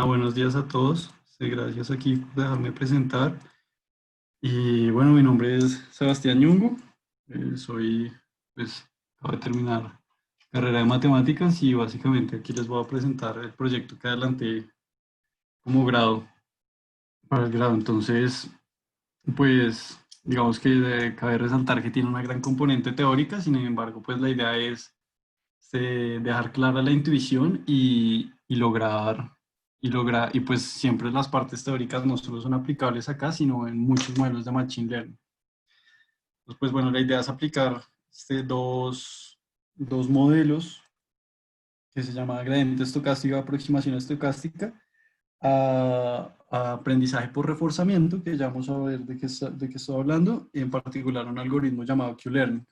Buenos días a todos. Sí, gracias aquí por dejarme presentar. Y bueno, mi nombre es Sebastián Ñungo. Soy, pues, acabo de terminar carrera de matemáticas y básicamente aquí les voy a presentar el proyecto que adelanté como grado, para el grado. Entonces, pues, digamos que cabe resaltar que tiene una gran componente teórica, sin embargo, pues la idea es dejar clara la intuición y pues siempre las partes teóricas no solo son aplicables acá, sino en muchos modelos de Machine Learning. Entonces, pues bueno, la idea es aplicar dos modelos que se llama gradiente estocástico y aproximación estocástica a aprendizaje por reforzamiento, que ya vamos a ver de qué estoy hablando, y en particular un algoritmo llamado Q-Learning.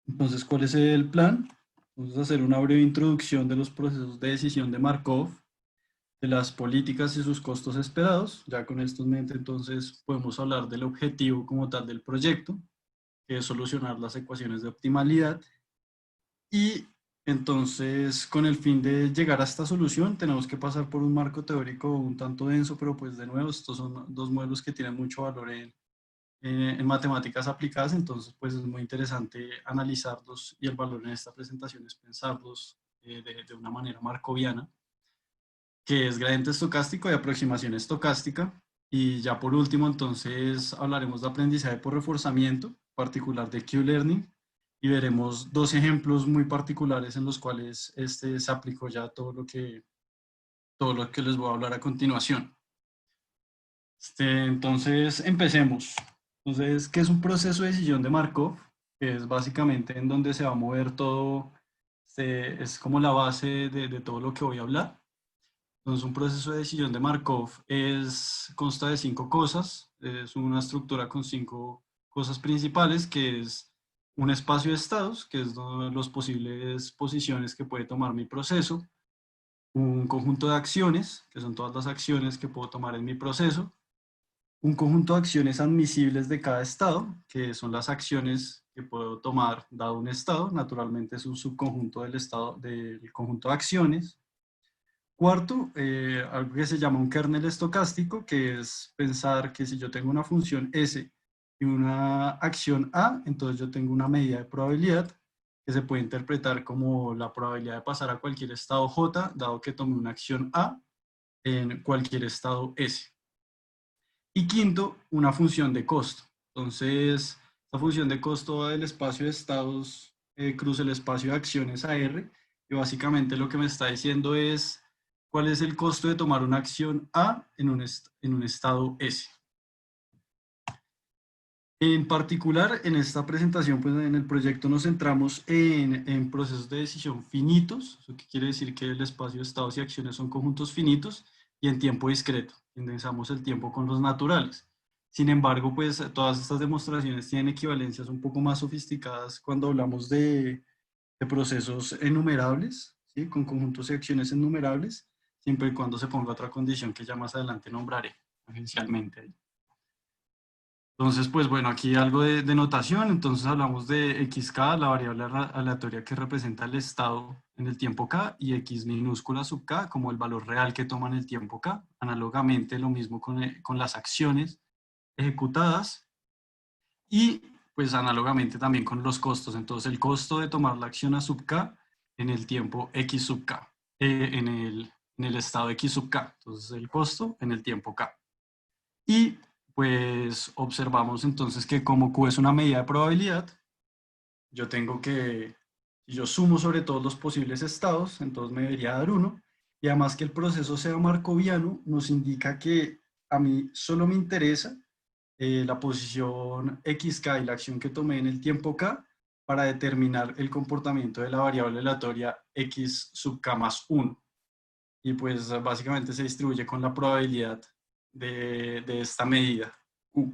Entonces, ¿cuál es el plan? Vamos a hacer una breve introducción de los procesos de decisión de Markov, de las políticas y sus costos esperados. Ya con esto en mente, entonces, podemos hablar del objetivo como tal del proyecto, que es solucionar las ecuaciones de optimalidad. Y entonces, con el fin de llegar a esta solución, tenemos que pasar por un marco teórico un tanto denso, pero pues de nuevo, estos son dos modelos que tienen mucho valor en matemáticas aplicadas, entonces pues es muy interesante analizarlos y el valor en esta presentación es pensarlos de una manera markoviana, que es gradiente estocástico y aproximación estocástica. Y ya por último, entonces hablaremos de aprendizaje por reforzamiento, particular de Q-Learning, y veremos dos ejemplos muy particulares en los cuales se aplicó ya todo lo que les voy a hablar a continuación. Entonces, empecemos. Entonces, ¿qué es un proceso de decisión de Markov? Que es básicamente en donde se va a mover todo, es como la base de todo lo que voy a hablar. Entonces, un proceso de decisión de Markov consta de 5 cosas. Es una estructura con 5 cosas principales, que es un espacio de estados, que es las posibles posiciones que puede tomar mi proceso. Un conjunto de acciones, que son todas las acciones que puedo tomar en mi proceso. Un conjunto de acciones admisibles de cada estado, que son las acciones que puedo tomar dado un estado. Naturalmente es un subconjunto del estado del conjunto de acciones. Cuarto, algo que se llama un kernel estocástico, que es pensar que si yo tengo una función S y una acción A, entonces yo tengo una medida de probabilidad que se puede interpretar como la probabilidad de pasar a cualquier estado J, dado que tome una acción A en cualquier estado S. Y quinto, una función de costo. Entonces, esta función de costo va del espacio de estados cruza el espacio de acciones a R, y básicamente lo que me está diciendo es cuál es el costo de tomar una acción A en un estado S. En particular, en esta presentación, pues en el proyecto nos centramos en procesos de decisión finitos, eso que quiere decir que el espacio de estados y acciones son conjuntos finitos, y en tiempo discreto, indexamos el tiempo con los naturales. Sin embargo, pues todas estas demostraciones tienen equivalencias un poco más sofisticadas cuando hablamos de procesos enumerables, ¿sí? Con conjuntos y acciones enumerables, siempre y cuando se ponga otra condición que ya más adelante nombraré esencialmente. Entonces, pues bueno, aquí algo de notación. Entonces hablamos de xk, la variable aleatoria que representa el estado en el tiempo k, y x minúscula sub k como el valor real que toma en el tiempo k. Análogamente, lo mismo con las acciones ejecutadas, y pues análogamente también con los costos. Entonces, el costo de tomar la acción a sub k en el tiempo x sub k, en el estado x sub k. Entonces, el costo en el tiempo k. Y pues observamos entonces que como Q es una medida de probabilidad, yo tengo que, si yo sumo sobre todos los posibles estados, entonces me debería dar 1. Y además que el proceso sea markoviano, nos indica que a mí solo me interesa la posición xk y la acción que tomé en el tiempo k para determinar el comportamiento de la variable aleatoria x sub k más 1. Y pues básicamente se distribuye con la probabilidad de esta medida, Q.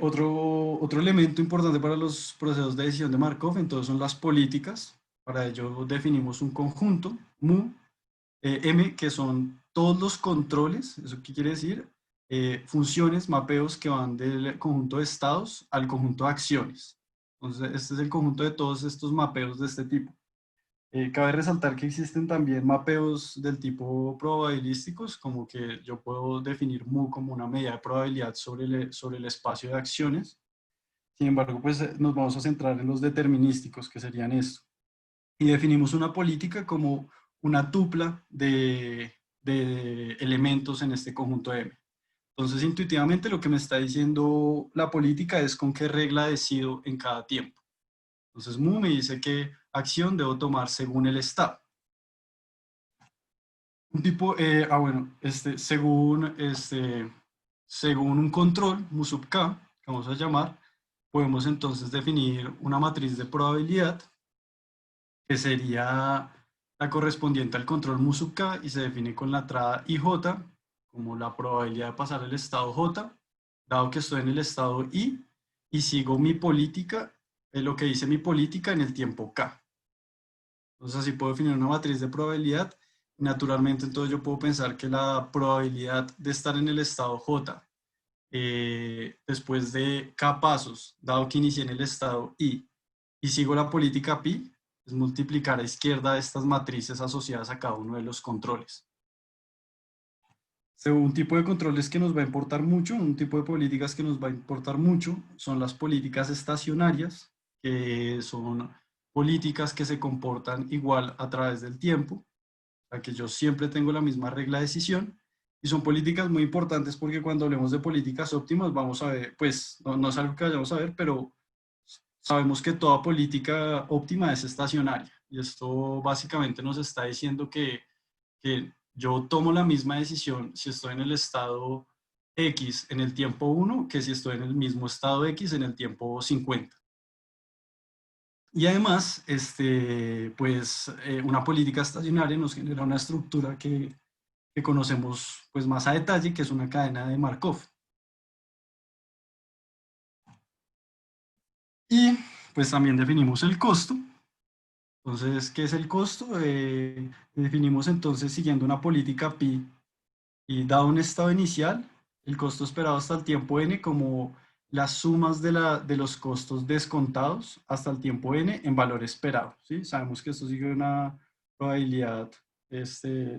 Otro elemento importante para los procesos de decisión de Markov, entonces, son las políticas. Para ello definimos un conjunto, mu, M, que son todos los controles. ¿Eso qué quiere decir? Funciones, mapeos que van del conjunto de estados al conjunto de acciones. Entonces, este es el conjunto de todos estos mapeos de este tipo. Cabe resaltar que existen también mapeos del tipo probabilísticos, como que yo puedo definir mu como una medida de probabilidad sobre el espacio de acciones. Sin embargo, pues nos vamos a centrar en los determinísticos, que serían esto. Y definimos una política como una tupla de elementos en este conjunto M. Entonces, intuitivamente lo que me está diciendo la política es con qué regla decido en cada tiempo. Entonces, mu me dice qué acción debo tomar según el estado. Un tipo, bueno, según un control, mu sub k, que vamos a llamar, podemos entonces definir una matriz de probabilidad que sería la correspondiente al control mu sub k y se define con la entrada ij como la probabilidad de pasar el estado j, dado que estoy en el estado i y sigo mi política, lo que dice mi política en el tiempo k. Entonces así puedo definir una matriz de probabilidad. Naturalmente, entonces yo puedo pensar que la probabilidad de estar en el estado j después de k pasos, dado que inicié en el estado i y sigo la política pi, es multiplicar a izquierda estas matrices asociadas a cada uno de los controles. Un tipo de controles que nos va a importar mucho, un tipo de políticas que nos va a importar mucho, son las políticas estacionarias, que son políticas que se comportan igual a través del tiempo, o sea que yo siempre tengo la misma regla de decisión, y son políticas muy importantes porque cuando hablemos de políticas óptimas vamos a ver, pues no es algo que vayamos a ver, pero sabemos que toda política óptima es estacionaria, y esto básicamente nos está diciendo que yo tomo la misma decisión si estoy en el estado X en el tiempo 1 que si estoy en el mismo estado X en el tiempo 50. Y además, pues, una política estacionaria nos genera una estructura que conocemos pues, más a detalle, que es una cadena de Markov. Y pues también definimos el costo. Entonces, ¿qué es el costo? Definimos entonces siguiendo una política pi y dado un estado inicial, el costo esperado hasta el tiempo n como las sumas de los costos descontados hasta el tiempo n en valor esperado. ¿Sí? Sabemos que esto sigue una probabilidad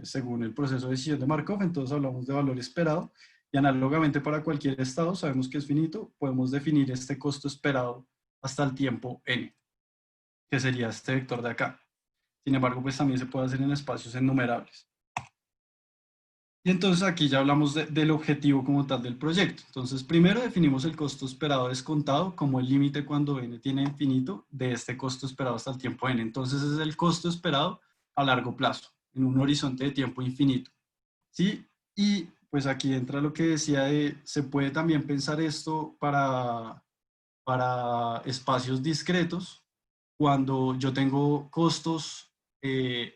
según el proceso de decisión de Markov, entonces hablamos de valor esperado y análogamente para cualquier estado sabemos que es finito, podemos definir este costo esperado hasta el tiempo n, que sería este vector de acá. Sin embargo, pues también se puede hacer en espacios innumerables. Y entonces aquí ya hablamos del objetivo como tal del proyecto. Entonces primero definimos el costo esperado descontado como el límite cuando n tiene infinito de este costo esperado hasta el tiempo n. Entonces es el costo esperado a largo plazo, en un horizonte de tiempo infinito. ¿Sí? Y pues aquí entra lo que decía de, se puede también pensar esto para espacios discretos cuando yo tengo costos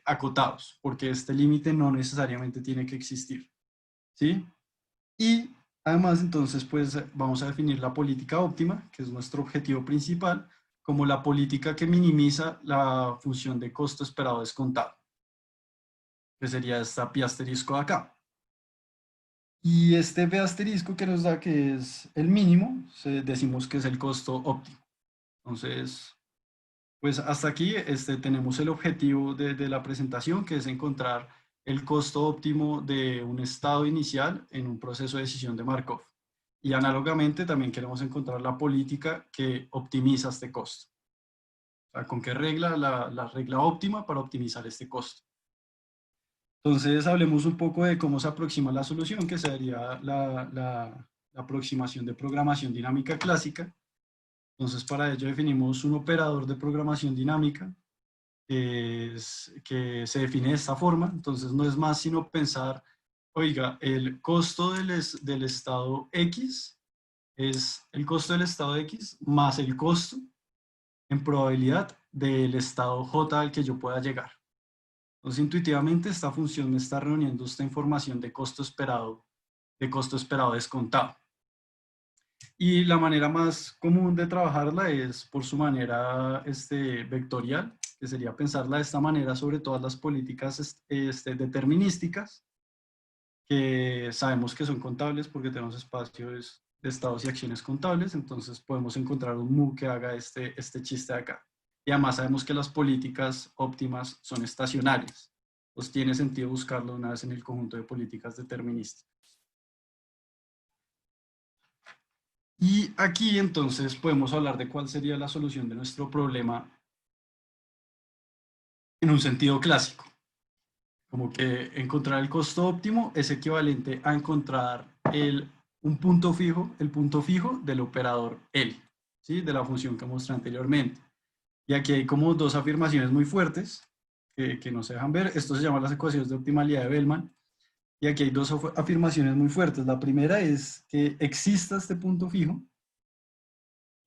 acotados, porque este límite no necesariamente tiene que existir. ¿Sí? Y además, entonces, pues vamos a definir la política óptima, que es nuestro objetivo principal, como la política que minimiza la función de costo esperado descontado, que sería esta pi asterisco de acá. Y este p asterisco que nos da que es el mínimo, decimos que es el costo óptimo. Entonces, pues hasta aquí tenemos el objetivo de la presentación, que es encontrar el costo óptimo de un estado inicial en un proceso de decisión de Markov. Y análogamente también queremos encontrar la política que optimiza este costo. O sea, con qué regla, la regla óptima para optimizar este costo. Entonces hablemos un poco de cómo se aproxima la solución, que sería la aproximación de programación dinámica clásica. Entonces para ello definimos un operador de programación dinámica que se define de esta forma. Entonces no es más sino pensar, oiga, el costo del estado X es el costo del estado X más el costo en probabilidad del estado J al que yo pueda llegar. Entonces intuitivamente esta función me está reuniendo esta información de costo esperado descontado. Y la manera más común de trabajarla es por su manera vectorial, que sería pensarla de esta manera sobre todas las políticas determinísticas, que sabemos que son contables porque tenemos espacios de estados y acciones contables, entonces podemos encontrar un mu que haga este chiste de acá. y además sabemos que las políticas óptimas son estacionarias. Pues tiene sentido buscarlo una vez en el conjunto de políticas deterministas. Y aquí entonces podemos hablar de cuál sería la solución de nuestro problema en un sentido clásico. Como que encontrar el costo óptimo es equivalente a encontrar un punto fijo, el punto fijo del operador L, ¿sí? De la función que mostré anteriormente. Y aquí hay como dos afirmaciones muy fuertes que no se dejan ver. Esto se llama las ecuaciones de optimalidad de Bellman. Y aquí hay dos afirmaciones muy fuertes. La primera es que exista este punto fijo.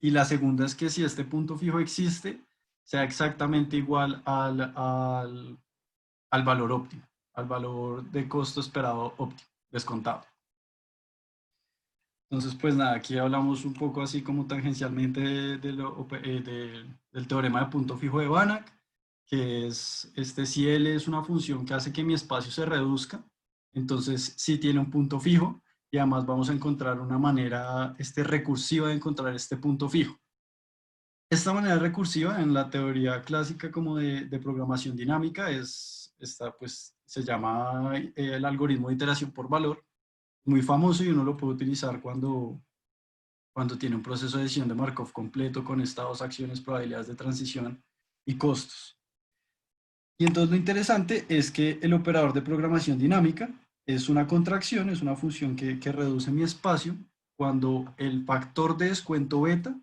Y la segunda es que si este punto fijo existe, sea exactamente igual al valor óptimo, al valor de costo esperado óptimo, descontado. Entonces, pues nada, aquí hablamos un poco así como tangencialmente del teorema de punto fijo de Banach, que es si L es una función que hace que mi espacio se reduzca, entonces sí tiene un punto fijo y además vamos a encontrar una manera recursiva de encontrar este punto fijo. Esta manera recursiva en la teoría clásica como de programación dinámica pues, se llama el algoritmo de iteración por valor, muy famoso y uno lo puede utilizar cuando tiene un proceso de decisión de Markov completo con estados, acciones, probabilidades de transición y costos. Y entonces lo interesante es que el operador de programación dinámica es una contracción, es una función que reduce mi espacio cuando el factor de descuento beta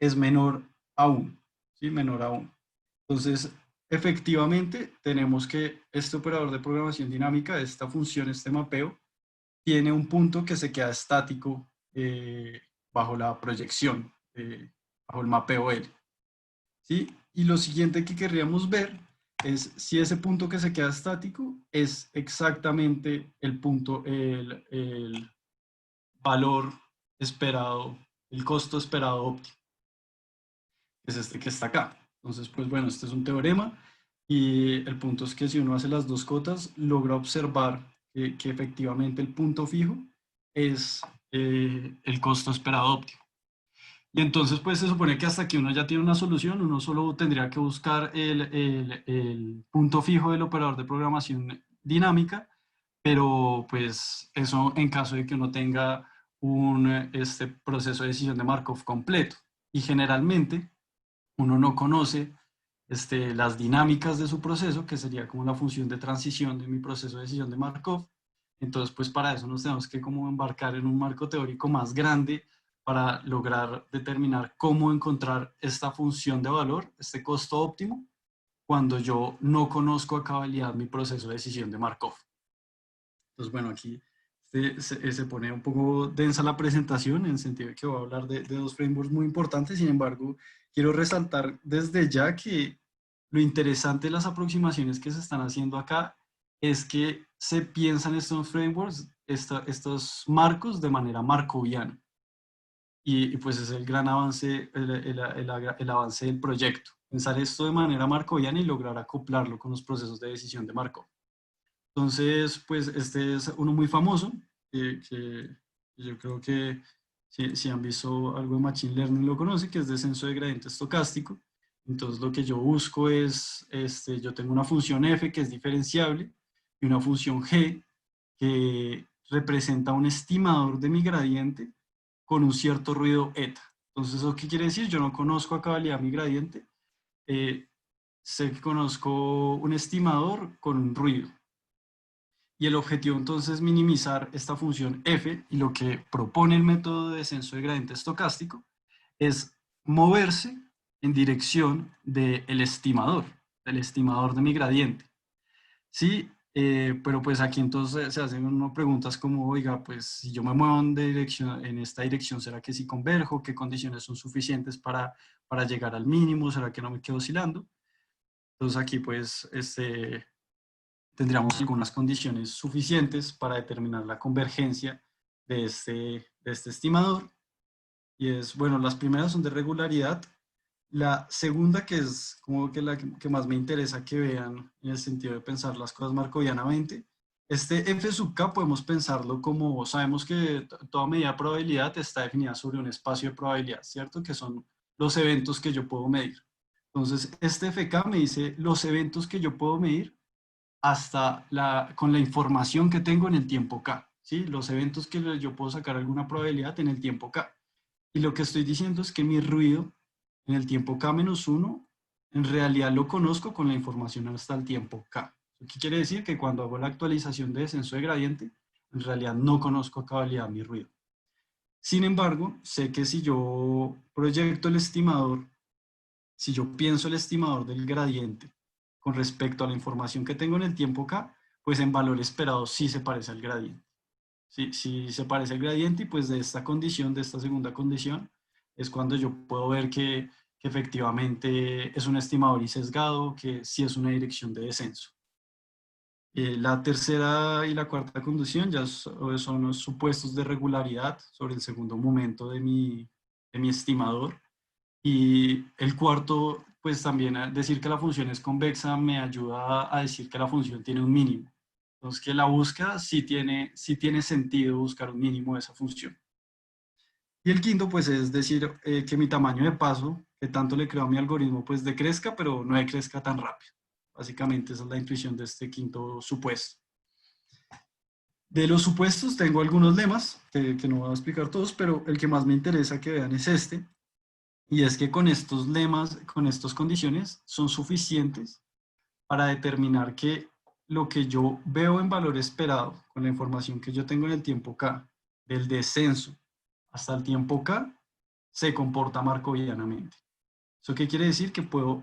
es menor a 1, ¿sí? Menor a 1. Entonces, efectivamente, tenemos que este operador de programación dinámica, esta función, este mapeo, tiene un punto que se queda estático bajo la proyección, bajo el mapeo L. ¿Sí? Y lo siguiente que querríamos ver es si ese punto que se queda estático es exactamente el punto, el valor esperado, el costo esperado óptimo, que es este que está acá. Entonces, pues bueno, este es un teorema y el punto es que si uno hace las dos cotas, logra observar que efectivamente el punto fijo es el costo esperado óptimo. Y entonces, pues se supone que hasta que uno ya tiene una solución, uno solo tendría que buscar el punto fijo del operador de programación dinámica, pero pues eso en caso de que uno tenga un proceso de decisión de Markov completo. Y generalmente uno no conoce las dinámicas de su proceso, que sería como la función de transición de mi proceso de decisión de Markov. Entonces, pues para eso nos tenemos que como embarcar en un marco teórico más grande para lograr determinar cómo encontrar esta función de valor, este costo óptimo, cuando yo no conozco a cabalidad mi proceso de decisión de Markov. Entonces, bueno, aquí se pone un poco densa la presentación en el sentido de que voy a hablar de dos frameworks muy importantes. Sin embargo, quiero resaltar desde ya que lo interesante de las aproximaciones que se están haciendo acá es que se piensan estos frameworks, estos marcos de manera markoviana. Y pues es el gran avance, el avance del proyecto. Pensar esto de manera markoviana y lograr acoplarlo con los procesos de decisión de Markov. Entonces, pues este es uno muy famoso, que yo creo que si han visto algo de Machine Learning lo conocen, que es descenso de gradiente estocástico. Entonces, lo que yo busco es, yo tengo una función f que es diferenciable y una función g que representa un estimador de mi gradiente con un cierto ruido eta. Entonces, ¿eso qué quiere decir? Yo no conozco a cabalidad mi gradiente, sé que conozco un estimador con un ruido. Y el objetivo entonces es minimizar esta función f, y lo que propone el método de descenso de gradiente estocástico es moverse en dirección del estimador de mi gradiente. Sí, pero pues aquí entonces se hacen unas preguntas como, oiga, pues si yo me muevo en esta dirección, ¿será que sí converjo? ¿Qué condiciones son suficientes para llegar al mínimo? ¿Será que no me quedo oscilando? Entonces aquí pues tendríamos algunas condiciones suficientes para determinar la convergencia de este estimador. Y es, bueno, las primeras son de regularidad. La segunda, que es como que la que más me interesa que vean en el sentido de pensar las cosas markovianamente, este f sub k podemos pensarlo como, sabemos que toda medida de probabilidad está definida sobre un espacio de probabilidad, ¿cierto? Que son los eventos que yo puedo medir. Entonces, este FK me dice los eventos que yo puedo medir con la información que tengo en el tiempo K, ¿sí? Los eventos que yo puedo sacar alguna probabilidad en el tiempo K. Y lo que estoy diciendo es que mi ruido en el tiempo K-1, en realidad lo conozco con la información hasta el tiempo K. ¿Qué quiere decir? Que cuando hago la actualización de descenso de gradiente, en realidad no conozco a cabalidad mi ruido. Sin embargo, sé que si yo proyecto el estimador, si yo pienso el estimador del gradiente con respecto a la información que tengo en el tiempo K, pues en valor esperado sí se parece al gradiente. Sí se parece al gradiente y pues de esta condición, de esta segunda condición, es cuando yo puedo ver que efectivamente es un estimador y sesgado, que sí es una dirección de descenso. La tercera y la cuarta condición ya son los supuestos de regularidad sobre el segundo momento de mi estimador. Y el cuarto, pues también decir que la función es convexa me ayuda a decir que la función tiene un mínimo. Entonces, que la búsqueda sí tiene sentido buscar un mínimo de esa función. Y el quinto, pues es decir que mi tamaño de paso, que tanto le creo a mi algoritmo, pues decrezca, pero no decrezca tan rápido. Básicamente esa es la intuición de este quinto supuesto. De los supuestos tengo algunos lemas, que no voy a explicar todos, pero el que más me interesa que vean es este, y es que con estos lemas, con estas condiciones, son suficientes para determinar que lo que yo veo en valor esperado, con la información que yo tengo en el tiempo K, del descenso hasta el tiempo K, se comporta markovianamente. ¿Eso qué quiere decir? Que puedo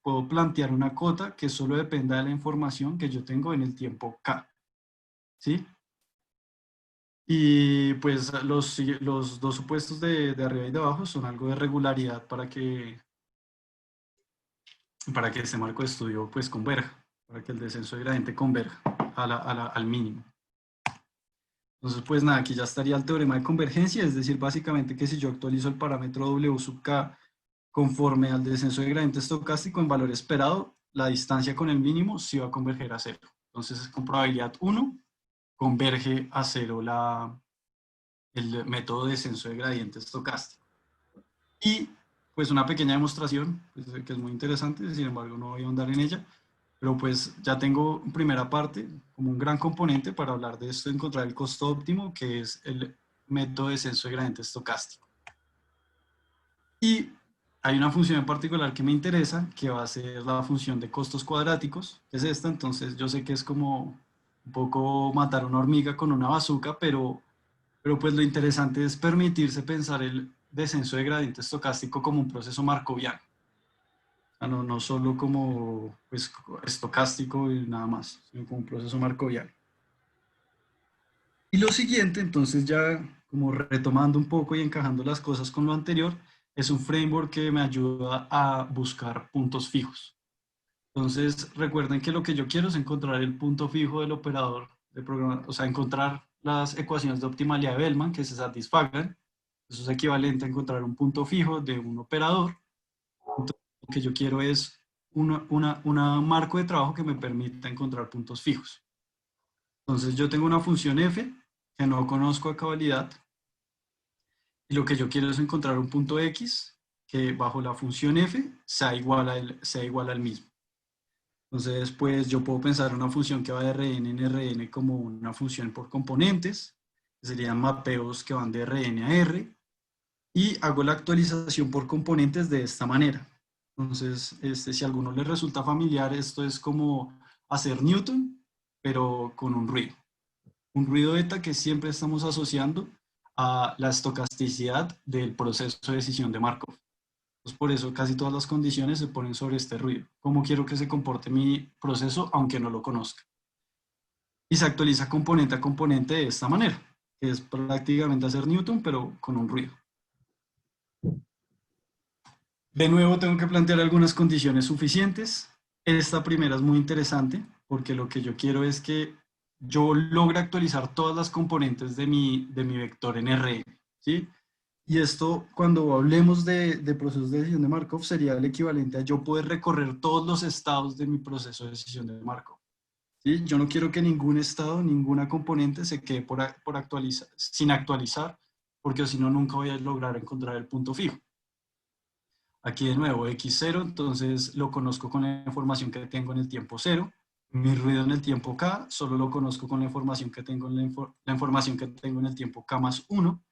puedo plantear una cota que solo dependa de la información que yo tengo en el tiempo K. ¿Sí? Y pues los dos supuestos de arriba y de abajo son algo de regularidad para que este marco de estudio pues converja, para que el descenso de gradiente converja al mínimo. Entonces pues nada, aquí ya estaría el teorema de convergencia, es decir, básicamente que si yo actualizo el parámetro W sub K conforme al descenso de gradiente estocástico en valor esperado, la distancia con el mínimo sí va a converger a cero. Entonces con probabilidad 1 converge a cero el método de descenso de gradiente estocástico. Y pues una pequeña demostración, pues, que es muy interesante, sin embargo no voy a ahondar en ella, pero pues ya tengo primera parte como un gran componente para hablar de esto, encontrar el costo óptimo, que es el método de descenso de gradiente estocástico. Y hay una función en particular que me interesa, que va a ser la función de costos cuadráticos, que es esta. Entonces yo sé que es como un poco matar una hormiga con una bazuca, pero pues lo interesante es permitirse pensar el descenso de gradiente estocástico como un proceso markoviano. O sea, no solo como pues, estocástico y nada más, sino como un proceso markoviano. Y lo siguiente, entonces ya como retomando un poco y encajando las cosas con lo anterior, es un framework que me ayuda a buscar puntos fijos. Entonces recuerden que lo que yo quiero es encontrar el punto fijo del operador de programa, o sea, encontrar las ecuaciones de optimalidad de Bellman que se satisfagan. Eso es equivalente a encontrar un punto fijo de un operador. Entonces, lo que yo quiero es un marco de trabajo que me permita encontrar puntos fijos. Entonces yo tengo una función f que no conozco a cabalidad y lo que yo quiero es encontrar un punto x que bajo la función f sea igual al mismo. Entonces pues yo puedo pensar una función que va de Rn en Rn como una función por componentes, que serían mapeos que van de Rn a R, y hago la actualización por componentes de esta manera. Entonces, si a alguno le resulta familiar, esto es como hacer Newton, pero con un ruido. Un ruido beta que siempre estamos asociando a la estocasticidad del proceso de decisión de Markov. Entonces, por eso casi todas las condiciones se ponen sobre este ruido. ¿Cómo quiero que se comporte mi proceso aunque no lo conozca? Y se actualiza componente a componente de esta manera, que es prácticamente hacer Newton, pero con un ruido. De nuevo tengo que plantear algunas condiciones suficientes. Esta primera es muy interesante porque lo que yo quiero es que yo logre actualizar todas las componentes de mi vector en Rn, ¿sí? Y esto, cuando hablemos de procesos de decisión de Markov, sería el equivalente a yo poder recorrer todos los estados de mi proceso de decisión de Markov, ¿sí? Yo no quiero que ningún estado, ninguna componente se quede por actualizar, sin actualizar, porque si no, nunca voy a lograr encontrar el punto fijo. Aquí de nuevo x0, entonces lo conozco con la información que tengo en el tiempo 0. Mi ruido en el tiempo k solo lo conozco con la información que tengo la información que tengo en el tiempo k más 1.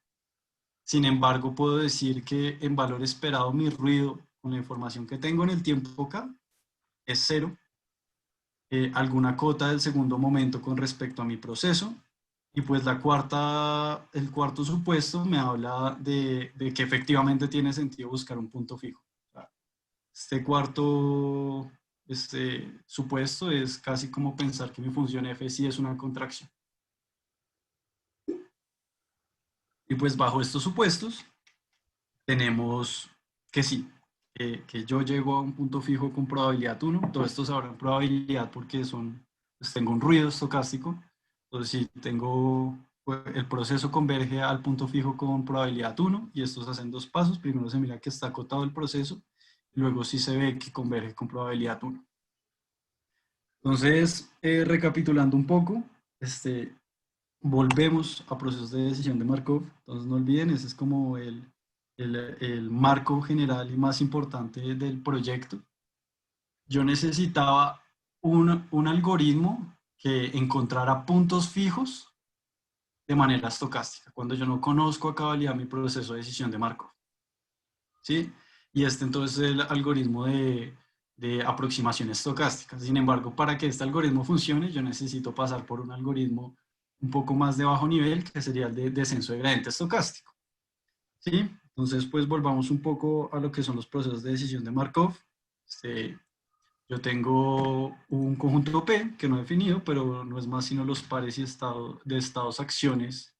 Sin embargo, puedo decir que en valor esperado mi ruido con la información que tengo en el tiempo k es 0. Alguna cota del segundo momento con respecto a mi proceso. Y pues el cuarto supuesto me habla de que efectivamente tiene sentido buscar un punto fijo. Este cuarto supuesto es casi como pensar que mi función f sí es una contracción. Y pues bajo estos supuestos tenemos que sí, que yo llego a un punto fijo con probabilidad 1. Todo esto se habla en probabilidad porque pues tengo un ruido estocástico. Entonces si tengo, pues, el proceso converge al punto fijo con probabilidad 1 y estos hacen dos pasos. Primero se mira que está acotado el proceso, y luego sí se ve que converge con probabilidad 1. Entonces, recapitulando un poco, volvemos a procesos de decisión de Markov. Entonces no olviden, ese es como el marco general y más importante del proyecto. Yo necesitaba un algoritmo que encontrara puntos fijos de manera estocástica, cuando yo no conozco a cabalidad mi proceso de decisión de Markov. ¿Sí? Y entonces es el algoritmo de aproximación estocástica. Sin embargo, para que este algoritmo funcione, yo necesito pasar por un algoritmo un poco más de bajo nivel, que sería el de descenso de gradiente estocástico. ¿Sí? Entonces, pues volvamos un poco a lo que son los procesos de decisión de Markov. Yo tengo un conjunto P que no he definido, pero no es más sino los pares y de estados acciones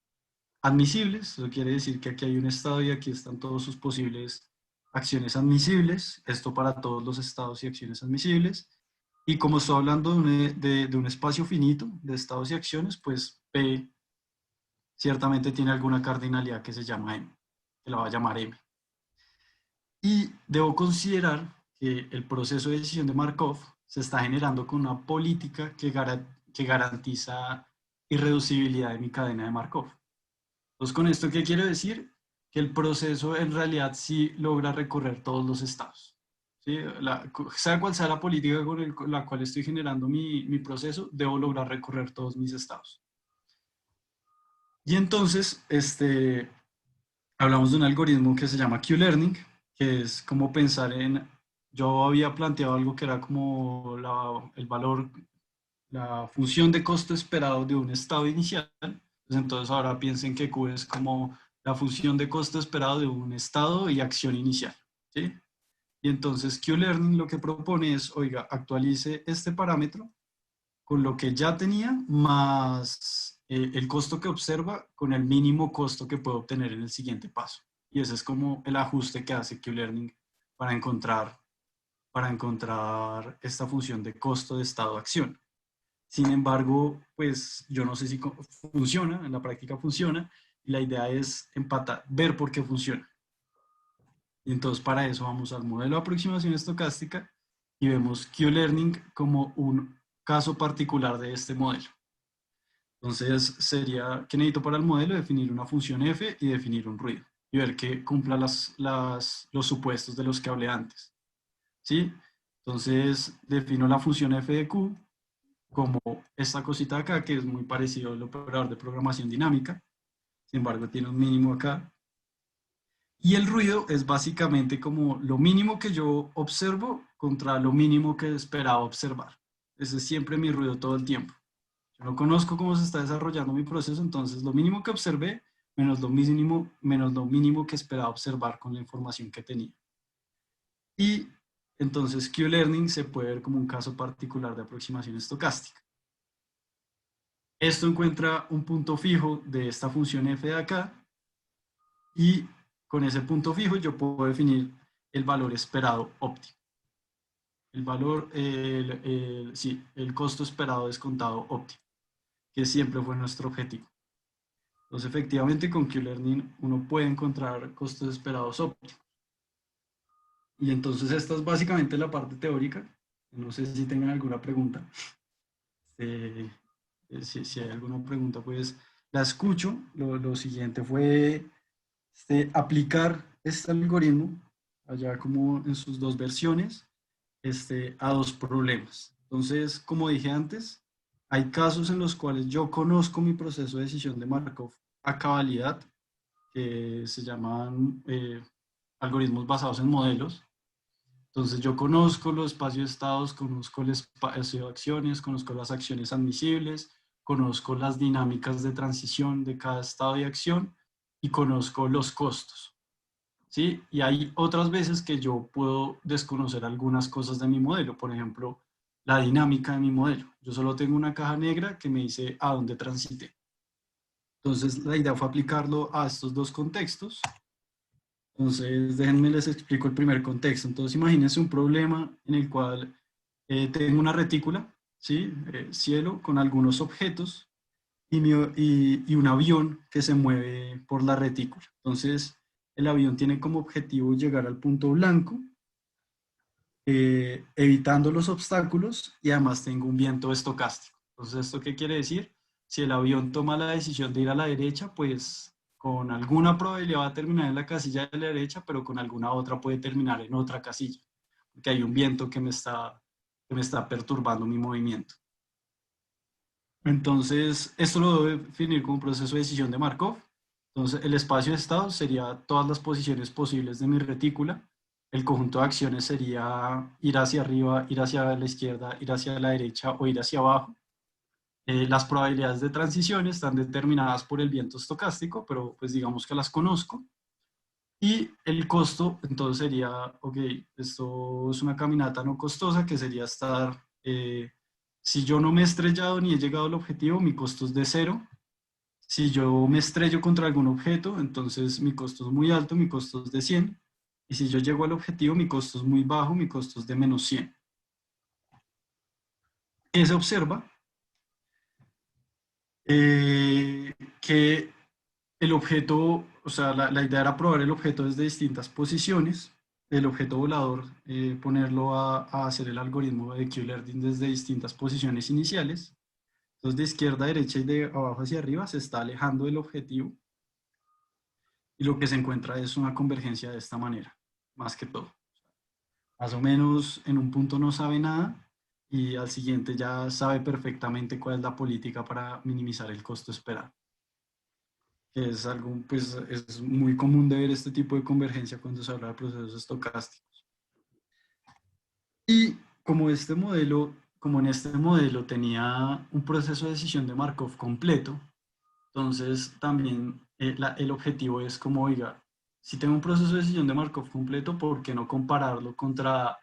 admisibles. Eso quiere decir que aquí hay un estado y aquí están todos sus posibles acciones admisibles. Esto para todos los estados y acciones admisibles. Y como estoy hablando de un espacio finito de estados y acciones, pues P ciertamente tiene alguna cardinalidad que se llama M, que la va a llamar M. Y debo considerar que el proceso de decisión de Markov se está generando con una política que garantiza irreducibilidad de mi cadena de Markov. Entonces, ¿con esto qué quiero decir? Que el proceso en realidad sí logra recorrer todos los estados. ¿Sí? Sea cual sea la política con la cual estoy generando mi proceso, debo lograr recorrer todos mis estados. Y entonces, hablamos de un algoritmo que se llama Q-Learning, que es como pensar yo había planteado algo que era como el valor, la función de costo esperado de un estado inicial. Entonces ahora piensen que Q es como la función de costo esperado de un estado y acción inicial, ¿sí? Y entonces Q-Learning lo que propone es, oiga, actualice este parámetro con lo que ya tenía, más el costo que observa con el mínimo costo que puede obtener en el siguiente paso. Y ese es como el ajuste que hace Q-Learning para encontrar esta función de costo de estado-acción. Sin embargo, pues yo no sé si funciona, en la práctica funciona, y la idea es ver por qué funciona. Y entonces para eso vamos al modelo de aproximación estocástica y vemos Q-Learning como un caso particular de este modelo. Entonces sería, ¿qué necesito para el modelo? Definir una función f y definir un ruido y ver que cumpla los supuestos de los que hablé antes. ¿Sí? Entonces defino la función f de q como esta cosita de acá, que es muy parecido al operador de programación dinámica. Sin embargo, tiene un mínimo acá. Y el ruido es básicamente como lo mínimo que yo observo contra lo mínimo que esperaba observar. Ese es siempre mi ruido todo el tiempo. Yo no conozco cómo se está desarrollando mi proceso, entonces lo mínimo que observé menos lo mínimo que esperaba observar con la información que tenía. Y entonces Q-Learning se puede ver como un caso particular de aproximación estocástica. Esto encuentra un punto fijo de esta función f de acá y con ese punto fijo yo puedo definir el valor esperado óptimo. El valor, sí, el costo esperado descontado óptimo, que siempre fue nuestro objetivo. Entonces, efectivamente, con Q-Learning uno puede encontrar costos esperados óptimos. Y entonces esta es básicamente la parte teórica. No sé si tengan alguna pregunta. Eh, si hay alguna pregunta, pues la escucho. Lo siguiente fue aplicar este algoritmo allá como en sus dos versiones, a dos problemas. Entonces, como dije antes, hay casos en los cuales yo conozco mi proceso de decisión de Markov a cabalidad, que se llaman algoritmos basados en modelos. Entonces yo conozco los espacios de estados, conozco el espacio de acciones, conozco las acciones admisibles, conozco las dinámicas de transición de cada estado de acción y conozco los costos. ¿Sí? Y hay otras veces que yo puedo desconocer algunas cosas de mi modelo, por ejemplo, la dinámica de mi modelo. Yo solo tengo una caja negra que me dice a dónde transité. Entonces la idea fue aplicarlo a estos dos contextos. Entonces déjenme les explico el primer contexto. Entonces imagínense un problema en el cual tengo una retícula, ¿sí? Cielo con algunos objetos y un avión que se mueve por la retícula. Entonces, el avión tiene como objetivo llegar al punto blanco, evitando los obstáculos y además tengo un viento estocástico. Entonces, ¿esto qué quiere decir? Si el avión toma la decisión de ir a la derecha, pues con alguna probabilidad va a terminar en la casilla de la derecha, pero con alguna otra puede terminar en otra casilla, porque hay un viento que me está perturbando mi movimiento. Entonces, esto lo debo definir como un proceso de decisión de Markov. Entonces, el espacio de estado sería todas las posiciones posibles de mi retícula. El conjunto de acciones sería ir hacia arriba, ir hacia la izquierda, ir hacia la derecha o ir hacia abajo. Las probabilidades de transición están determinadas por el viento estocástico, pero pues digamos que las conozco. Y el costo, entonces sería, ok, esto es una caminata no costosa, que sería estar, si yo no me he estrellado ni he llegado al objetivo, mi costo es de cero. Si yo me estrello contra algún objeto, entonces mi costo es muy alto, mi costo es de 100. Y si yo llego al objetivo, mi costo es muy bajo, mi costo es de menos 100. ¿Qué se observa? Que el objeto, o sea, la idea era probar el objeto desde distintas posiciones, el objeto volador, ponerlo a hacer el algoritmo de Q-Learning desde distintas posiciones iniciales. Entonces, de izquierda a derecha y de abajo hacia arriba se está alejando del objetivo y lo que se encuentra es una convergencia de esta manera, más que todo. Más o menos en un punto no sabe nada y al siguiente ya sabe perfectamente cuál es la política para minimizar el costo esperado. Que es algo, pues, es muy común de ver este tipo de convergencia cuando se habla de procesos estocásticos. Y como en este modelo tenía un proceso de decisión de Markov completo, entonces también el objetivo es como, oiga, si tengo un proceso de decisión de Markov completo, ¿por qué no compararlo contra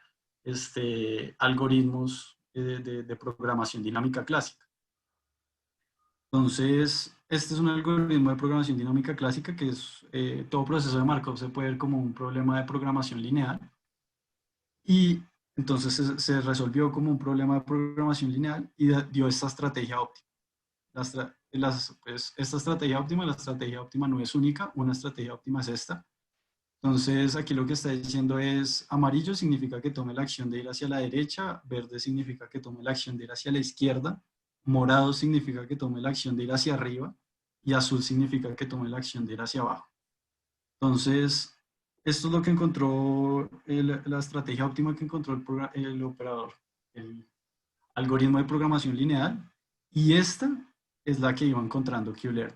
algoritmos de programación dinámica clásica? Entonces, este es un algoritmo de programación dinámica clásica que es todo proceso de Markov se puede ver como un problema de programación lineal y entonces se resolvió como un problema de programación lineal y dio esta estrategia óptima. Pues, esta estrategia óptima, la estrategia óptima no es única, una estrategia óptima es esta. Entonces, aquí lo que está diciendo es amarillo significa que tome la acción de ir hacia la derecha, verde significa que tome la acción de ir hacia la izquierda, morado significa que tome la acción de ir hacia arriba y azul significa que tome la acción de ir hacia abajo. Entonces, esto es lo que encontró la estrategia óptima que encontró el operador, el algoritmo de programación lineal, y esta es la que iba encontrando QLearn.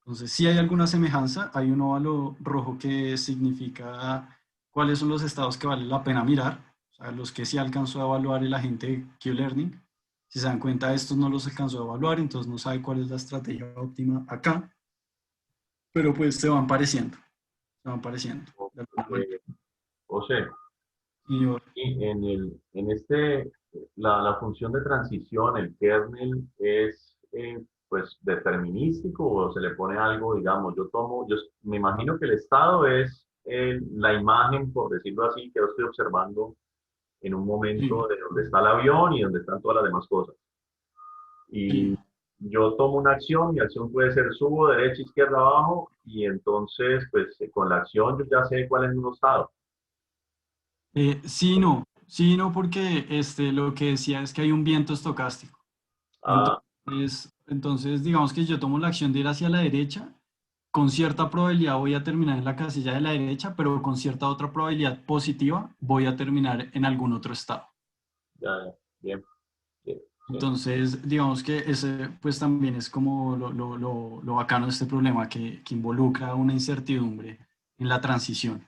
Entonces, si hay alguna semejanza, hay un óvalo rojo que significa cuáles son los estados que vale la pena mirar, o sea, los que sí alcanzó a evaluar el agente de Q-Learning. Si se dan cuenta, estos no los alcanzó a evaluar, entonces no sabe cuál es la estrategia óptima acá, pero pues se van pareciendo de alguna manera. José, Señor, y la función de transición, el kernel, es pues determinístico o se le pone algo, digamos, yo me imagino que el estado es la imagen, por decirlo así, que yo estoy observando en un momento sí, de donde está el avión y donde están todas las demás cosas. sí. Y yo tomo una acción, mi acción puede ser subo, derecha, izquierda, abajo, y entonces, pues con la acción yo ya sé cuál es mi estado. Sí, no, porque lo que decía es que hay un viento estocástico. Ah, Entonces, digamos que yo tomo la acción de ir hacia la derecha, con cierta probabilidad voy a terminar en la casilla de la derecha, pero con cierta otra probabilidad positiva voy a terminar en algún otro estado. Ya, ya, bien, bien, sí. Entonces, digamos que ese pues también es como lo bacano de este problema que involucra una incertidumbre en la transición.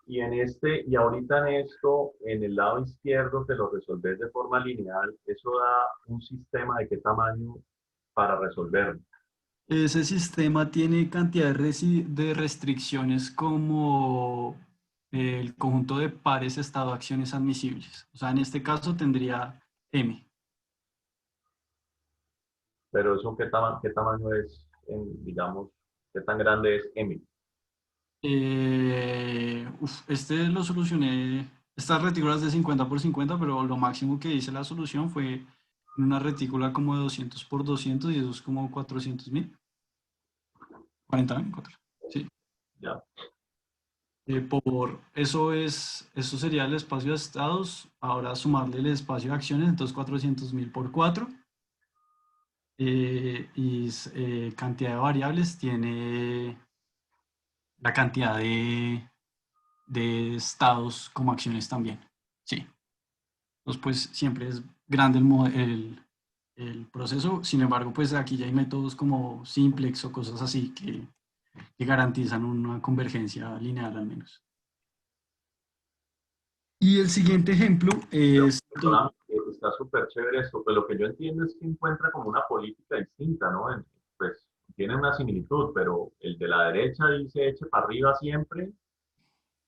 Y en este, y ahorita en esto, en el lado izquierdo que lo resolves de forma lineal, eso da un sistema de qué tamaño para resolverlo. Ese sistema tiene cantidad de restricciones como el conjunto de pares estado acciones admisibles. O sea, en este caso tendría M. Pero eso qué tamaño es, digamos, qué tan grande es M. Este lo solucioné, estas retículas de 50 por 50, pero lo máximo que hice la solución fue una retícula como de 200 por 200 y eso es como 400.000, 40.000, sí. Ya, Eso sería el espacio de estados, ahora sumarle el espacio de acciones, entonces 400.000 por 4, cantidad de variables tiene la cantidad de estados como acciones también, sí. Entonces, pues siempre es grande el proceso. Sin embargo, pues aquí ya hay métodos como simplex o cosas así que garantizan una convergencia lineal al menos. Y el siguiente ejemplo pero es... perdóname, está súper chévere esto, pues lo que yo entiendo es que encuentra como una política distinta, ¿no? Pues tiene una similitud, pero el de la derecha dice eche para arriba siempre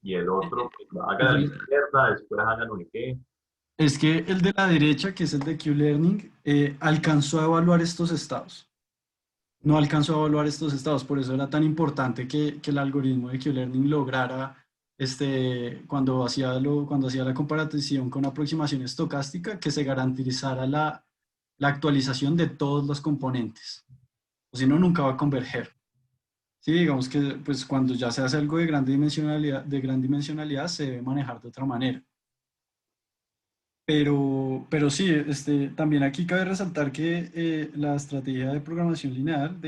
y el otro pues, haga a la izquierda, después haga no sé qué. Es que el de la derecha, que es el de Q-Learning, alcanzó a evaluar estos estados. No alcanzó a evaluar estos estados, por eso era tan importante que el algoritmo de Q-Learning lograra, cuando hacía la comparación con aproximación estocástica, que se garantizara la actualización de todos los componentes. O si no, nunca va a converger. Sí, digamos que pues, cuando ya se hace algo de gran dimensionalidad se debe manejar de otra manera. Pero sí, también aquí cabe resaltar que la estrategia de programación lineal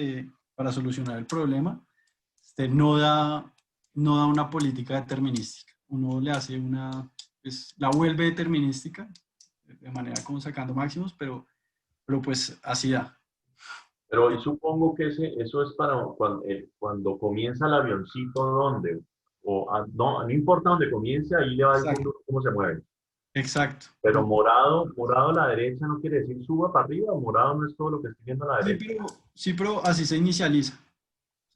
para solucionar el problema no da una política determinística. Uno le hace pues, la vuelve determinística, de manera como sacando máximos, pero pues así da. Pero y supongo que eso es para cuando comienza el avioncito, ¿dónde? No, no importa dónde comience, ahí le va Exacto. diciendo cómo se mueve. Exacto. Pero morado a la derecha no quiere decir suba para arriba, morado no es todo lo que estoy viendo a la derecha. Sí, pero así se inicializa.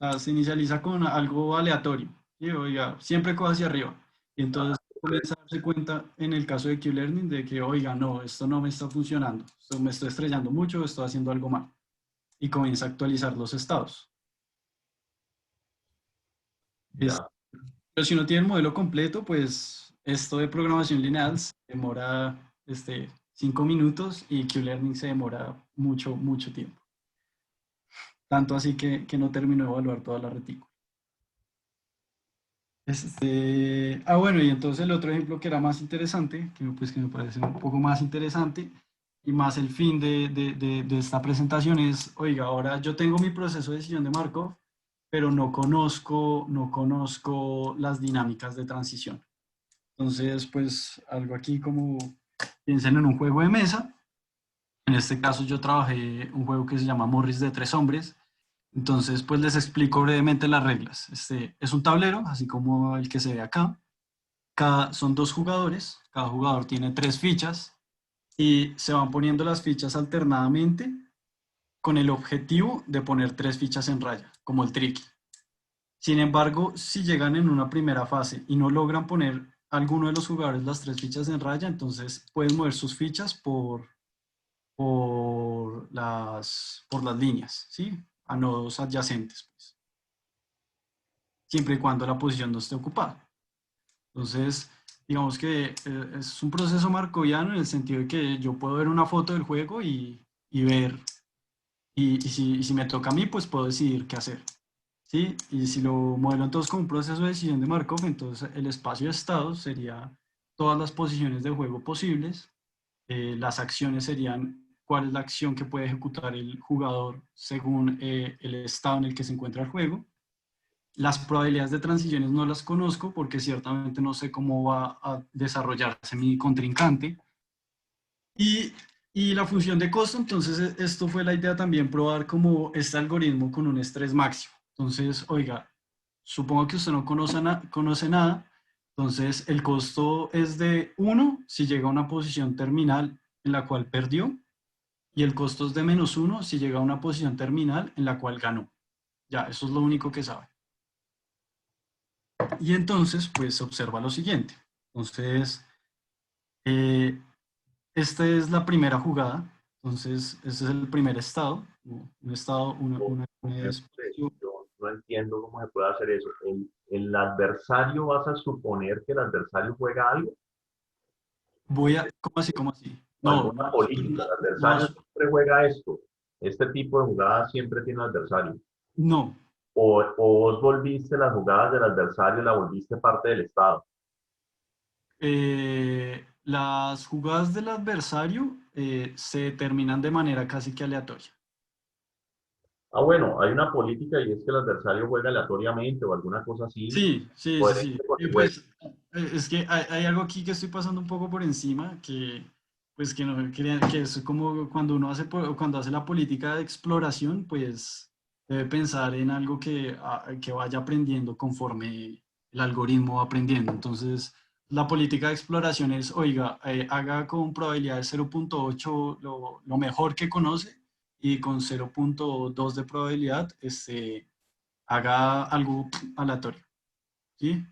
O sea, se inicializa con algo aleatorio. ¿Sí? Oiga, siempre coja hacia arriba. Y Ah, entonces comienza a darse cuenta en el caso de Q-Learning de que, oiga, no, esto no me está funcionando. Esto me estoy estrellando mucho, estoy haciendo algo mal. Y comienza a actualizar los estados. Es- ya. pero si uno tiene el modelo completo, pues esto de programación lineal se demora 5 minutos y Q-Learning se demora mucho, mucho tiempo. Tanto así que no terminó de evaluar toda la retícula. Bueno, y entonces el otro ejemplo que era más interesante, que me parece un poco más interesante y más el fin de esta presentación es, oiga, ahora yo tengo mi proceso de decisión de Markov, pero no conozco las dinámicas de transición. Entonces, pues algo aquí como piensen en un juego de mesa. En este caso yo trabajé un juego que se llama Morris de tres hombres. Entonces, pues les explico brevemente las reglas. Este es un tablero, así como el que se ve acá. Son dos jugadores, cada jugador tiene tres fichas y se van poniendo las fichas alternadamente con el objetivo de poner tres fichas en raya, como el tricky. Sin embargo, si llegan en una primera fase y no logran poner alguno de los jugadores las tres fichas en raya, entonces pueden mover sus fichas por las líneas, ¿sí? A nodos adyacentes, pues, siempre y cuando la posición no esté ocupada. Entonces, digamos que es un proceso markoviano en el sentido de que yo puedo ver una foto del juego y ver, y si me toca a mí, pues puedo decidir qué hacer. ¿Sí? Y si lo modelo entonces como un proceso de decisión de Markov, entonces el espacio de estado sería todas las posiciones del juego posibles, las acciones serían cuál es la acción que puede ejecutar el jugador según el estado en el que se encuentra el juego. Las probabilidades de transiciones no las conozco porque ciertamente no sé cómo va a desarrollarse mi contrincante. Y, y la función de costo, entonces esto fue la idea también, probar como este algoritmo con un estrés máximo. Entonces, oiga, supongo que usted no conoce nada, entonces el costo es de 1 si llega a una posición terminal en la cual perdió, y el costo es de -1 si llega a una posición terminal en la cual ganó. Ya, eso es lo único que sabe. Y entonces, pues observa lo siguiente. Entonces, eh, esta es la primera jugada. Entonces, este es el primer estado. Un estado, un espacio. Yo no entiendo cómo se puede hacer eso. El adversario, ¿vas a suponer que el adversario juega algo? Voy a, ¿cómo así? ¿Cómo así? O No, alguna política. El no, adversario siempre juega esto. Este tipo de jugadas siempre tiene un adversario. no. O vos volviste las jugadas del adversario, la volviste parte del Estado. Las jugadas del adversario se determinan de manera casi que aleatoria. Ah, bueno, hay una política y es que el adversario juega aleatoriamente o alguna cosa así, Sí, sí, sí, sí. coherente con el juego. Pues es que hay algo aquí que estoy pasando un poco por encima, que pues que no quería, que es como cuando uno hace, cuando hace la política de exploración, pues debe pensar en algo que vaya aprendiendo conforme el algoritmo va aprendiendo. Entonces, la política de exploración es, oiga, haga con probabilidad de 0.8 lo mejor que conoce y con 0.2 de probabilidad, haga algo aleatorio. ¿Sí?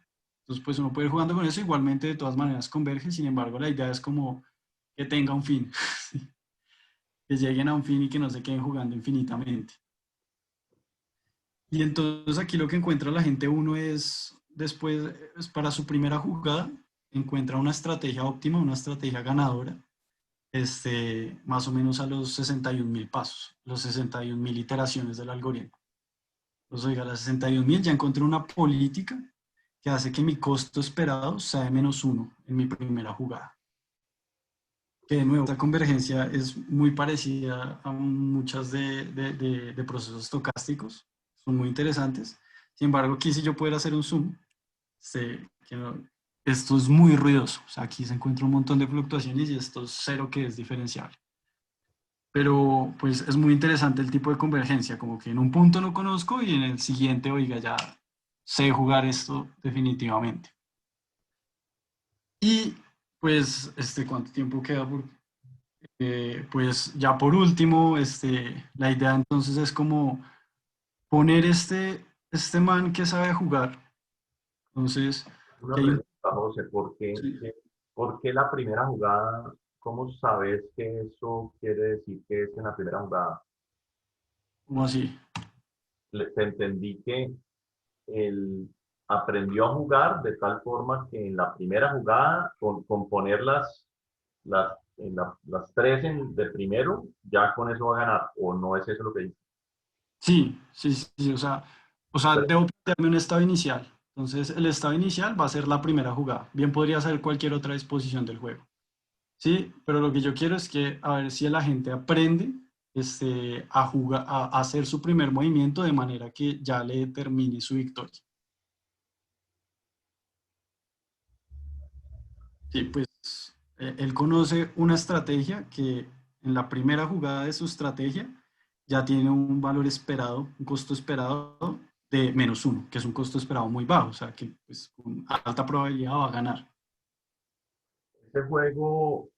Entonces, pues uno puede ir jugando con eso, igualmente de todas maneras converge, sin embargo, la idea es como que tenga un fin, que lleguen a un fin y que no se queden jugando infinitamente. Y entonces aquí lo que encuentra la gente uno es, después, es para su primera jugada, encuentra una estrategia óptima, una estrategia ganadora, más o menos a los 61.000 pasos, los 61.000 iteraciones del algoritmo. Entonces, oiga, a las 61.000 ya encontré una política que hace que mi costo esperado sea de -1 en mi primera jugada. Que de nuevo, esta convergencia es muy parecida a muchas de procesos estocásticos, son muy interesantes. Sin embargo, aquí si yo pudiera hacer un zoom, que esto es muy ruidoso, o sea, aquí se encuentra un montón de fluctuaciones y esto es cero que es diferenciable. Pero pues es muy interesante el tipo de convergencia, como que en un punto no conozco y en el siguiente, oiga, ya sé jugar esto definitivamente. Y pues, ¿cuánto tiempo queda? Pues ya por último, la idea entonces es como poner este man que sabe jugar. Entonces, Una que hay un... pregunta, José, Sí, ¿por qué la primera jugada? ¿Cómo sabes que eso quiere decir que es en la primera jugada? ¿cómo así? Te entendí que él aprendió a jugar de tal forma que en la primera jugada, con poner las tres de primero, ya con eso va a ganar, o no es eso lo que dice. Sí, sí, sí, sí, o sea, Pero, debo plantearme un estado inicial. Entonces, el estado inicial va a ser la primera jugada. Bien podría ser cualquier otra disposición del juego. Sí, pero lo que yo quiero es que, a ver si la gente aprende a jugar, a hacer su primer movimiento de manera que ya le determine su victoria. Sí, pues él conoce una estrategia que en la primera jugada de su estrategia ya tiene un valor esperado, un costo esperado de -1, que es un costo esperado muy bajo, o sea que pues, con alta probabilidad va a ganar. ese juego,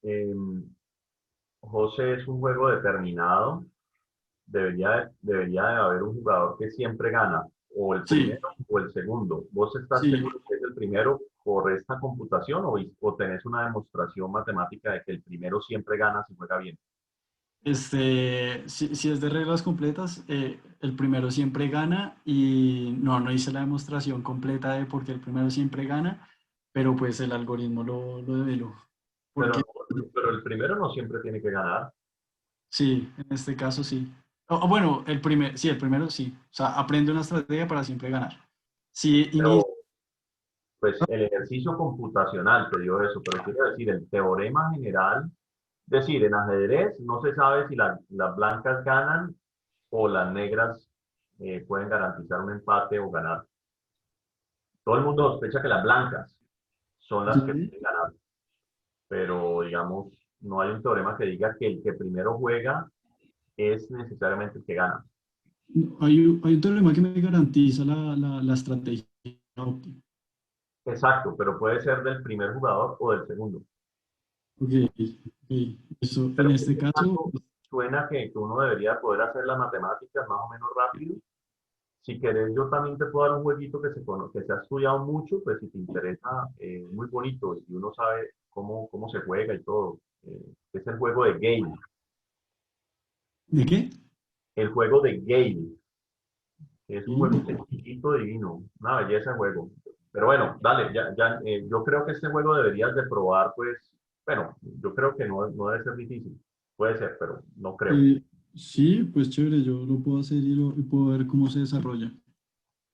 José, es un juego determinado. Debería de haber un jugador que siempre gana, o el Sí, primero o el segundo. ¿Vos estás sí, seguro que es el primero por esta computación o tenés una demostración matemática de que el primero siempre gana si juega bien? si es de reglas completas, el primero siempre gana y no hice la demostración completa de por qué el primero siempre gana, pero pues el algoritmo lo develó. Porque Pero, pero el primero no siempre tiene que ganar. sí, en este caso sí. O bueno, sí, el primero sí. O sea, aprende una estrategia para siempre ganar. Si inicia, Pero pues el ejercicio computacional te dio eso, pero quiero decir, el teorema general decir, en ajedrez no se sabe si las blancas ganan o las negras pueden garantizar un empate o ganar. Todo el mundo sospecha que las blancas son las que Sí. pueden ganar, pero digamos, no hay un teorema que diga que el que primero juega es necesariamente el que gana. Hay un teorema que me garantiza la estrategia óptima. Exacto, pero puede ser del primer jugador o del segundo. Ok, ok. Eso, en Pero en este este caso, caso suena que uno debería poder hacer las matemáticas más o menos rápido. Si querés, yo también te puedo dar un jueguito que se ha estudiado mucho, pues si te interesa, muy bonito y uno sabe cómo se juega y todo. Es el juego de Game. ¿de qué? El juego de Game. Es un juego Sí. sencillito, divino. Una belleza de juego. Pero bueno, dale, yo creo que este juego deberías de probar, pues, bueno, yo creo que no debe ser difícil. Puede ser, pero no creo. Sí, pues chévere, yo lo puedo hacer y puedo ver cómo se desarrolla.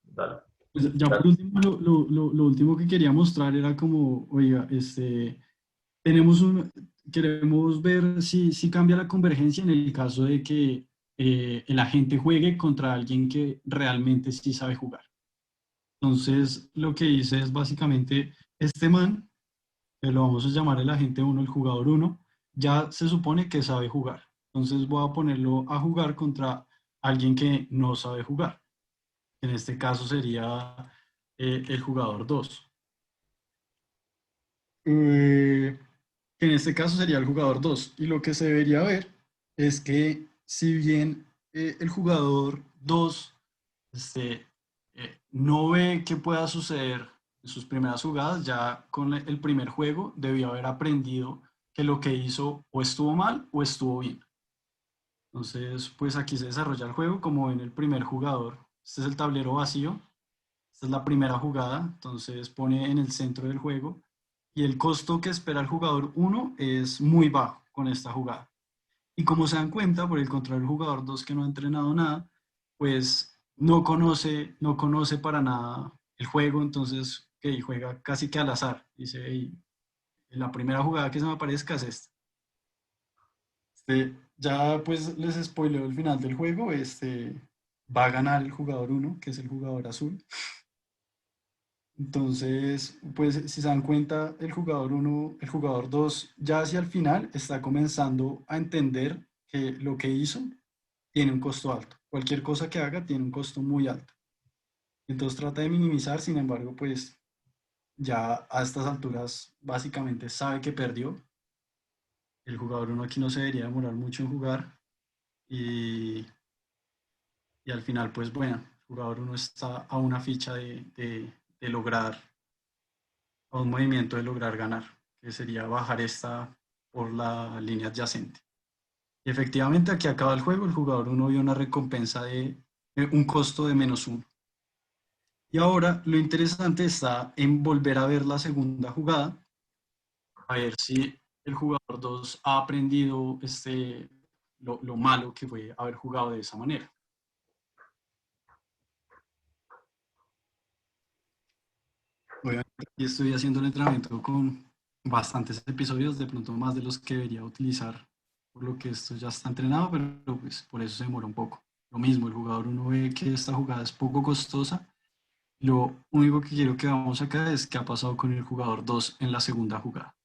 Dale. Pues ya por último, lo último que quería mostrar era como, oiga, tenemos queremos ver si cambia la convergencia en el caso de que el agente juegue contra alguien que realmente sí sabe jugar. Entonces, lo que hice es básicamente este man, que lo vamos a llamar el agente uno, el jugador uno, ya se supone que sabe jugar. Entonces voy a ponerlo a jugar contra alguien que no sabe jugar. En este caso sería el jugador 2. Que en este caso sería el jugador 2. Y lo que se debería ver es que si bien el jugador 2 no ve qué pueda suceder en sus primeras jugadas, ya con el primer juego debió haber aprendido que lo que hizo o estuvo mal o estuvo bien. Entonces, pues aquí se desarrolla el juego como en el primer jugador. Este es el tablero vacío. Esta es la primera jugada, entonces pone en el centro del juego y el costo que espera el jugador uno es muy bajo con esta jugada. Y como se dan cuenta, por el contrario, el jugador 2 que no ha entrenado nada, pues no conoce para nada el juego, entonces juega casi que al azar. Dice, "Ey, la primera jugada que se me aparezca es esta". Ya pues les spoileo el final del juego, va a ganar el jugador uno que es el jugador azul. Entonces, pues si se dan cuenta, el jugador uno, el jugador 2 ya hacia el final está comenzando a entender que lo que hizo tiene un costo alto. Cualquier cosa que haga tiene un costo muy alto. Entonces trata de minimizar, sin embargo, pues ya a estas alturas básicamente sabe que perdió. El jugador uno aquí no se debería demorar mucho en jugar y, y al final, pues bueno, el jugador uno está a una ficha de lograr a un movimiento de lograr ganar, que sería bajar esta por la línea adyacente. Y efectivamente aquí acaba el juego, el jugador uno vio una recompensa de un costo de -1. Y ahora lo interesante está en volver a ver la segunda jugada, a ver si el jugador 2 ha aprendido lo malo que fue haber jugado de esa manera. Obviamente aquí estoy haciendo el entrenamiento con bastantes episodios, de pronto más de los que debería utilizar, por lo que esto ya está entrenado, pero pues por eso se demora un poco. Lo mismo, el jugador uno ve que esta jugada es poco costosa. Lo único que quiero que veamos acá es qué ha pasado con el jugador 2 en la segunda jugada.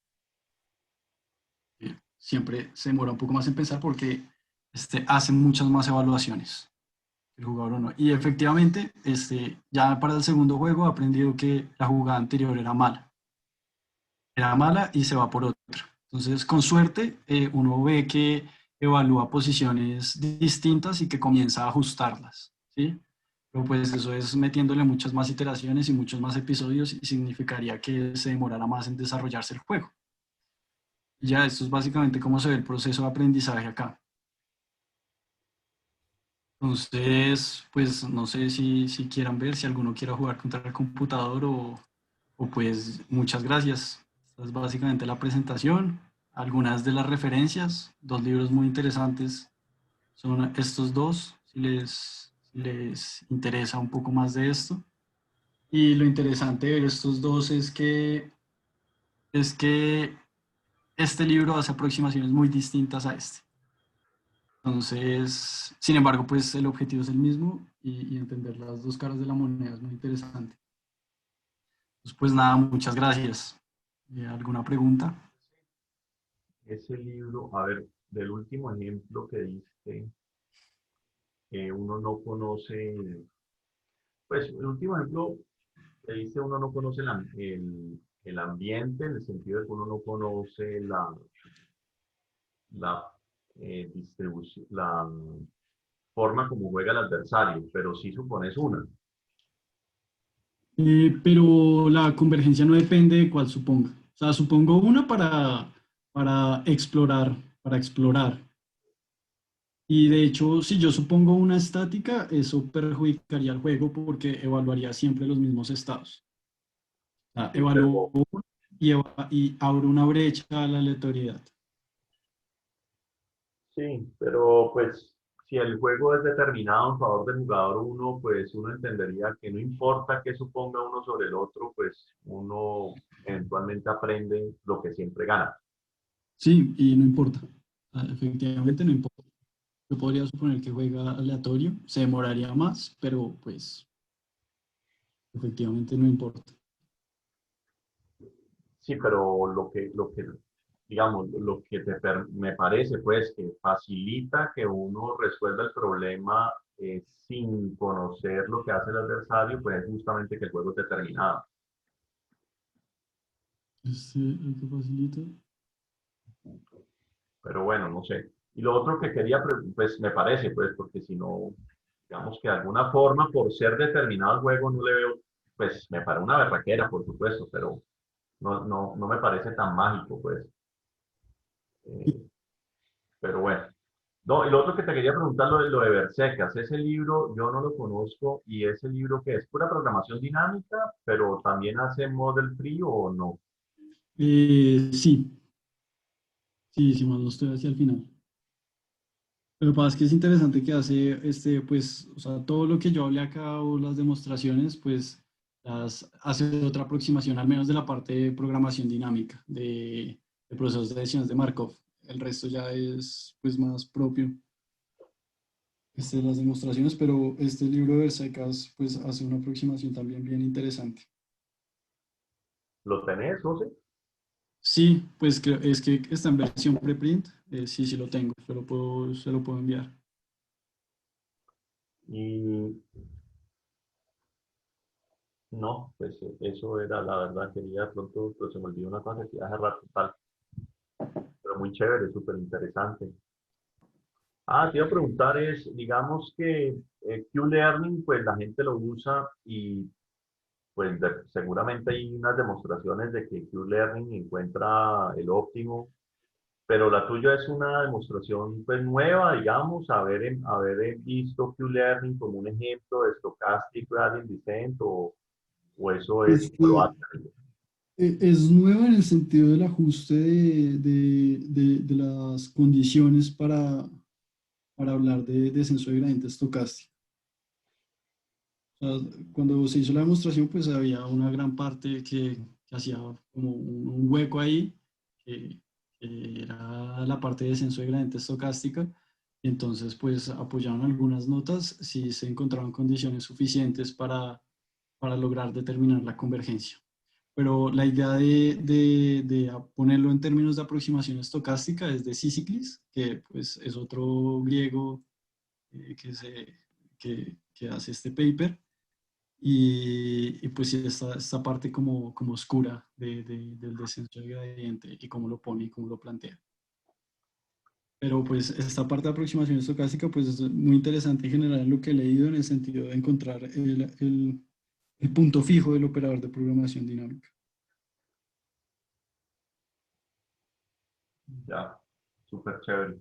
Siempre se demora un poco más en pensar porque hacen muchas más evaluaciones el jugador uno. Y efectivamente, ya para el segundo juego ha aprendido que la jugada anterior era mala. Era mala y se va por otra. Entonces, con suerte, uno ve que evalúa posiciones distintas y que comienza a ajustarlas, ¿sí? Pero pues eso es metiéndole muchas más iteraciones y muchos más episodios y significaría que se demorara más en desarrollarse el juego. Y ya, esto es básicamente cómo se ve el proceso de aprendizaje acá. Entonces, pues no sé si quieran ver, si alguno quiera jugar contra el computador o pues muchas gracias. Esta es básicamente la presentación. Algunas de las referencias, dos libros muy interesantes son estos dos, si les interesa un poco más de esto. Y lo interesante de ver estos dos es que este libro hace aproximaciones muy distintas a este. Entonces, sin embargo, pues el objetivo es el mismo y entender las dos caras de la moneda es muy interesante. Pues nada, muchas gracias. ¿Alguna pregunta? Ese libro, a ver, del último ejemplo que diste, uno no conoce, pues el último ejemplo que diste, uno no conoce el ambiente en el sentido de que uno no conoce la distribución, la forma como juega el adversario, pero sí supones una. Pero la convergencia no depende de cuál suponga. O sea, supongo una para explorar, para explorar. Y de hecho, si yo supongo una estática, eso perjudicaría al juego porque evaluaría siempre los mismos estados. O sea, Sí, evalúo pero, uno y abro una brecha a la aleatoriedad. sí, pero pues si el juego es determinado en favor del jugador uno, pues uno entendería que no importa qué suponga uno sobre el otro, pues uno eventualmente aprende lo que siempre gana. Sí, y no importa. Efectivamente no importa. Yo podría suponer que juega aleatorio, se demoraría más, pero pues efectivamente no importa. Sí, pero digamos, me parece, pues, que facilita que uno resuelva el problema sin conocer lo que hace el adversario, pues es justamente que el juego esté terminado. Lo que facilita. Pero bueno, no sé. Y lo otro que quería, pues, me parece, pues, porque si no, digamos que de alguna forma, por ser determinado el juego, no le veo, pues, me parece una berraquera, por supuesto, pero no me parece tan mágico, pues. Eh, pero bueno. No, y lo otro que te quería preguntar, lo de Versecas, ese libro yo no lo conozco y ese libro que es pura programación dinámica, pero también hace Model Free o no. Sí, sí, más no estoy hacia el final. Lo que pasa es que es interesante que hace pues, o sea, todo lo que yo hablé acá o las demostraciones, pues las hace otra aproximación, al menos de la parte de programación dinámica, de procesos de decisiones de Markov. El resto ya es pues más propio de las demostraciones, pero este libro de Versecas pues hace una aproximación también bien interesante. ¿Lo tenés, José? Sí, pues es que está en versión preprint, sí, sí lo tengo, se lo puedo enviar. Y no, pues eso era la verdad, quería de pronto, pero se me olvidó una cosa que hace rato tal, pero muy chévere, súper interesante. Ah, te iba a preguntar es, digamos que Q-Learning, pues la gente lo usa y pues seguramente hay unas demostraciones de que Q-Learning encuentra el óptimo, pero la tuya es una demostración pues nueva, digamos, haber visto Q-Learning como un ejemplo de Stochastic Gradient Descent o eso es Este, probable. Es nuevo en el sentido del ajuste de las condiciones para hablar de descenso de gradiente estocástico. O sea, cuando se hizo la demostración, pues había una gran parte que hacía como un hueco ahí, que era la parte de descenso de gradiente estocástica. Y entonces, pues apoyaron algunas notas si se encontraban condiciones suficientes para lograr determinar la convergencia. Pero la idea de ponerlo en términos de aproximación estocástica es de Sisiclis, que pues es otro griego que hace este paper, y pues sí, esta parte como oscura del descenso del gradiente y cómo lo pone y cómo lo plantea. Pero pues esta parte de aproximación estocástica pues es muy interesante en general en lo que he leído en el sentido de encontrar el punto fijo del operador de programación dinámica. Ya, súper chévere.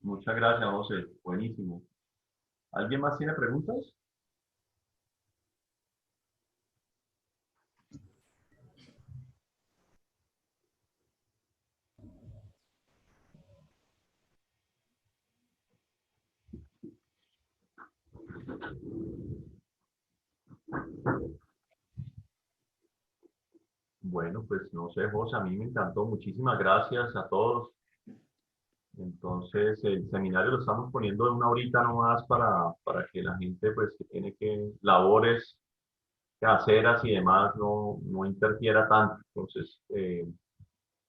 Muchas gracias, José. Buenísimo. ¿Alguien más tiene preguntas? Bueno. bueno, pues no sé, José, a mí me encantó. Muchísimas gracias a todos. Entonces, el seminario lo estamos poniendo en una horita nomás para que la gente, pues, que tiene que labores caseras y demás, no interfiera tanto. Entonces,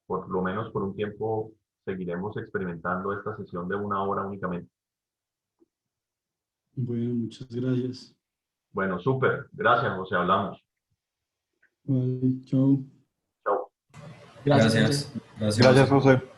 por lo menos por un tiempo, seguiremos experimentando esta sesión de una hora únicamente. Bueno, muchas gracias. Bueno, súper. Gracias, José. Hablamos. Vale, chao. Chao. Gracias, Gracias. José. Gracias, Gracias, José. José.